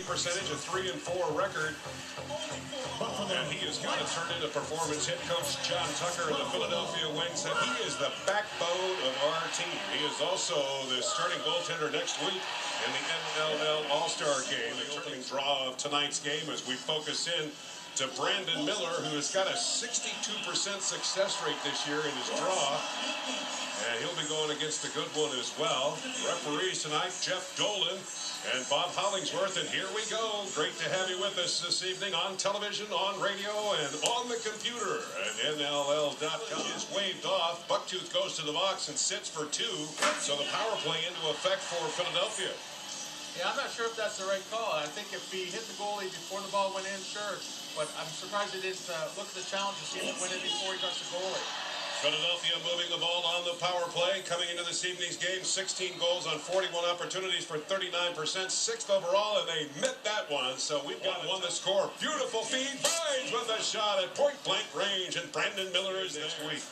percentage, a 3-4 record, and he has got to turn into performance. Head coach John Tucker of the Philadelphia Wings said he is the backbone of our team. He is also the starting goaltender next week in the NLL All-Star Game, the opening draw of tonight's game, as we focus in to Brandon Miller, who has got a 62% success rate this year in his draw. And he'll be going against the good one as well. Referees tonight, Jeff Dolan and Bob Hollingsworth. And here we go. Great to have you with us this evening on television, on radio, and on the computer at NLL.com. Is waved off. Bucktooth goes to the box and sits for two. So the power play into effect for Philadelphia. Yeah, I'm not sure if that's the right call. I think if he hit the goalie before the ball went in, sure. But I'm surprised he didn't look at the challenge to see if it went in before he touched the goalie. Philadelphia moving the ball on the power play. Coming into this evening's game, 16 goals on 41 opportunities for 39%, 6th overall, and they met that one. So we've got one to score. Beautiful feed, finds with a shot at point-blank range, and Brandon Miller is this week.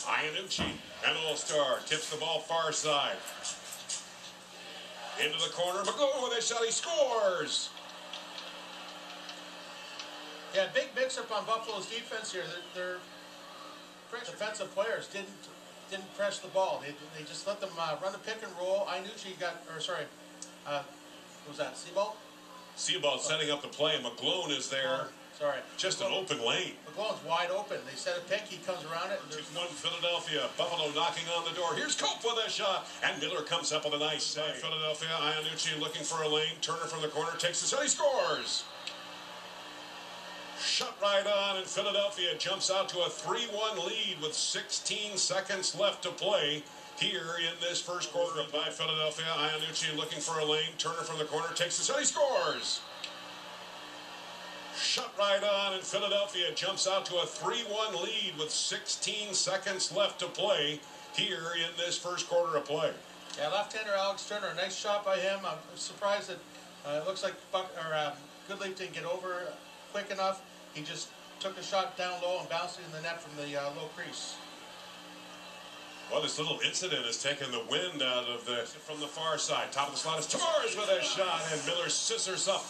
Ianucci, an all-star, tips the ball far side. Into the corner, McGowan with a shot, he scores! Yeah, big mix-up on Buffalo's defense here. They're defensive players didn't press the ball. They just let them run the pick and roll. Ianucci got, or sorry, what was that, Seabold? Seabold setting up the play, and McGlone is there. Sorry. Just an open lane. McGlone's wide open. They set a pick, he comes around it. 2-1 Philadelphia. Buffalo knocking on the door. Here's Cope with a shot, and Miller comes up with a nice save. Philadelphia, Ianucci looking for a lane. Turner from the corner takes the shot, he scores! Shot right on, and Philadelphia jumps out to a 3-1 lead with 16 seconds left to play here in this first quarter. By Philadelphia, Ianucci looking for a lane. Turner from the corner takes the shot, he scores! Shot right on, and Philadelphia jumps out to a 3-1 lead with 16 seconds left to play here in this first quarter of play. Yeah, left-hander Alex Turner, nice shot by him. I'm surprised that it looks like Goodleaf didn't get over quick enough. He just took a shot down low and bounced it in the net from the low crease. Well, this little incident has taken the wind out of from the far side. Top of the slot is Tavares with a shot, and Miller scissors up.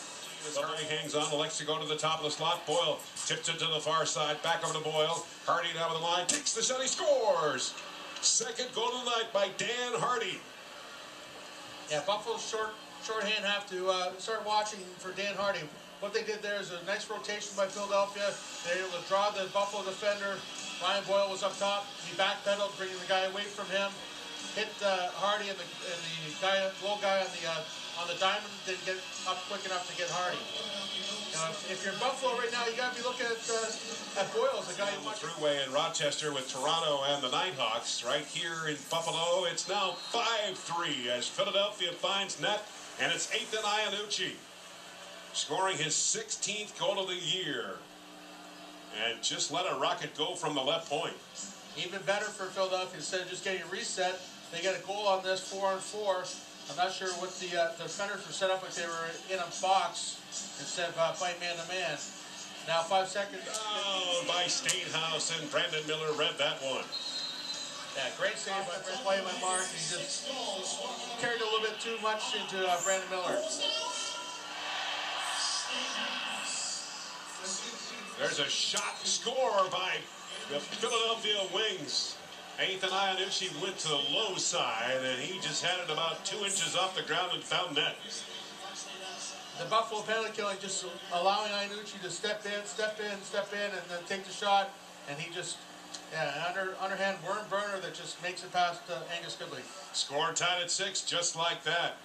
As Hardy hangs on, elects to go to the top of the slot. Boyle tips it to the far side, back over to Boyle. Hardy down the line, takes the shot, he scores! Second goal of the night by Dan Hardy. Yeah, Buffalo's shorthand have to start watching for Dan Hardy. What they did there is a nice rotation by Philadelphia. They were able to draw the Buffalo defender. Ryan Boyle was up top. He backpedaled, bringing the guy away from him. Hit Hardy, and the little guy on the diamond didn't get up quick enough to get Hardy. If you're in Buffalo right now, you got to be looking at Boyle as a guy who wants. Throughway in Rochester with Toronto and the Nighthawks. Right here in Buffalo, it's now 5-3 as Philadelphia finds net, and it's 8th and Ianucci, scoring his 16th goal of the year. And just let a rocket go from the left point. Even better for Philadelphia, instead of just getting a reset, they get a goal on this 4-on-4. I'm not sure what the defenders were set up like they were in a box instead of fighting man-to-man. Now 5 seconds. Oh, by Stainhouse, and Brandon Miller read that one. Yeah, great save by Mark. He just carried a little bit too much into Brandon Miller. There's a shot score by the Philadelphia Wings. 8th and Ianucci went to the low side, and he just had it about 2 inches off the ground and found net. The Buffalo penalty killing, just allowing Ianucci to step in, and then take the shot, and he just, yeah, underhand worm burner that just makes it past Angus Goodleaf. Score tied at 6, just like that.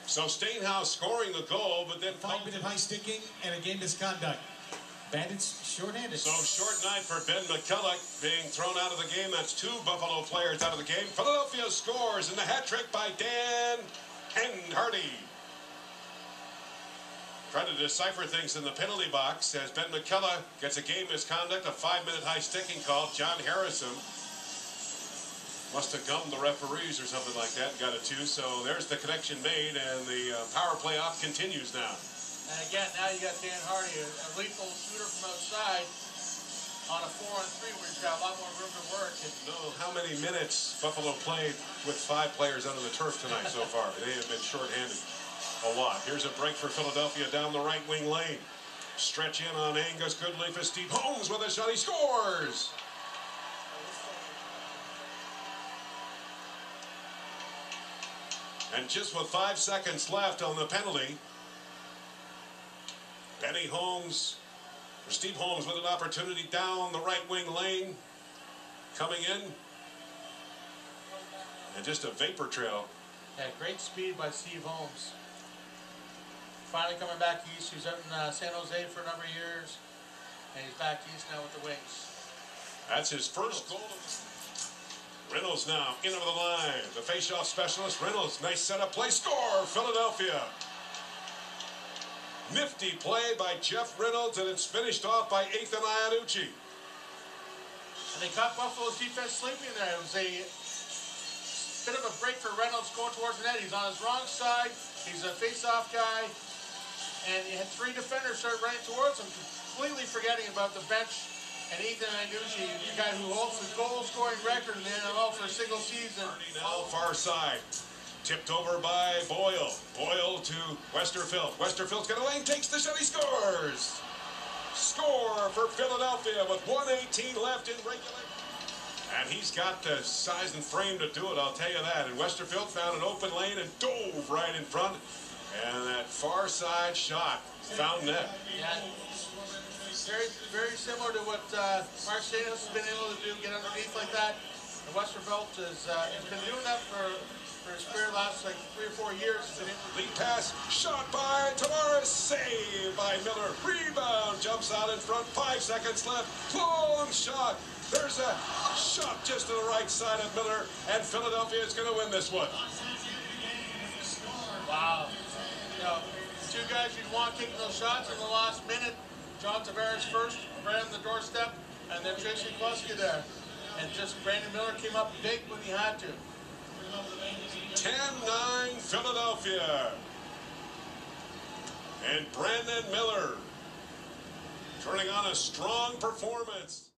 So Stainhouse scoring the goal, but then 5-minute high sticking and a game misconduct. Bandits shorthanded. So short night for Ben McCulloch being thrown out of the game. That's 2 Buffalo players out of the game. Philadelphia scores in the hat trick by Dan and Hardy. Trying to decipher things in the penalty box as Ben McCulloch gets a game misconduct, a 5-minute high sticking call. John Harrison must have gummed the referees or something like that and got a 2. So there's the connection made, and the power play off continues now. And again, now you got Dan Hardy, a lethal shooter from outside on a 4-on-3 where he's got a lot more room to work. No, how many minutes Buffalo played with 5 players out on the turf tonight so far? They have been shorthanded. a lot. Here's a break for Philadelphia down the right wing lane. Stretch in on Angus Goodleaf as Steve Holmes with a shot. He scores! And just with 5 seconds left on the penalty, Benny Holmes, or Steve Holmes with an opportunity down the right wing lane, coming in. And just a vapor trail. Yeah, great speed by Steve Holmes. Finally coming back east. He was out in San Jose for a number of years, and he's back east now with the Wings. That's his first goal. Reynolds now in over the line. The face-off specialist, Reynolds. Nice setup play. Score, Philadelphia. Nifty play by Jeff Reynolds, and it's finished off by Ethan Iannucci. And they caught Buffalo's defense sleeping there. It was a bit of a break for Reynolds going towards the net. He's on his wrong side. He's a face-off guy. And he had 3 defenders start running towards him, completely forgetting about the bench. And Ethan Iannucci, the guy who holds the goal-scoring record in the NFL for a single season. Now far side. Tipped over by Boyle. Boyle to Westerfield. Westerfield's got a lane, takes the shot, he scores! Score for Philadelphia with 1:18 left in regulation. And he's got the size and frame to do it, I'll tell you that. And Westerfield found an open lane and dove right in front. And that far side shot found net. Yeah. Very similar to what Mark Stamos has been able to do, get underneath like that. And Westerfield has been doing that for his career last like 3 or 4 years. Lead pass, shot by Tavares, saved by Miller. Rebound, jumps out in front, 5 seconds left. Long shot. There's a shot just to the right side of Miller, and Philadelphia is going to win this one. Wow. You know, 2 guys you'd want taking those shots in the last minute. John Tavares first, right on the doorstep, and then Tracy Kluski there. And just Brandon Miller came up big when he had to. 10-9 Philadelphia. And Brandon Miller turning on a strong performance.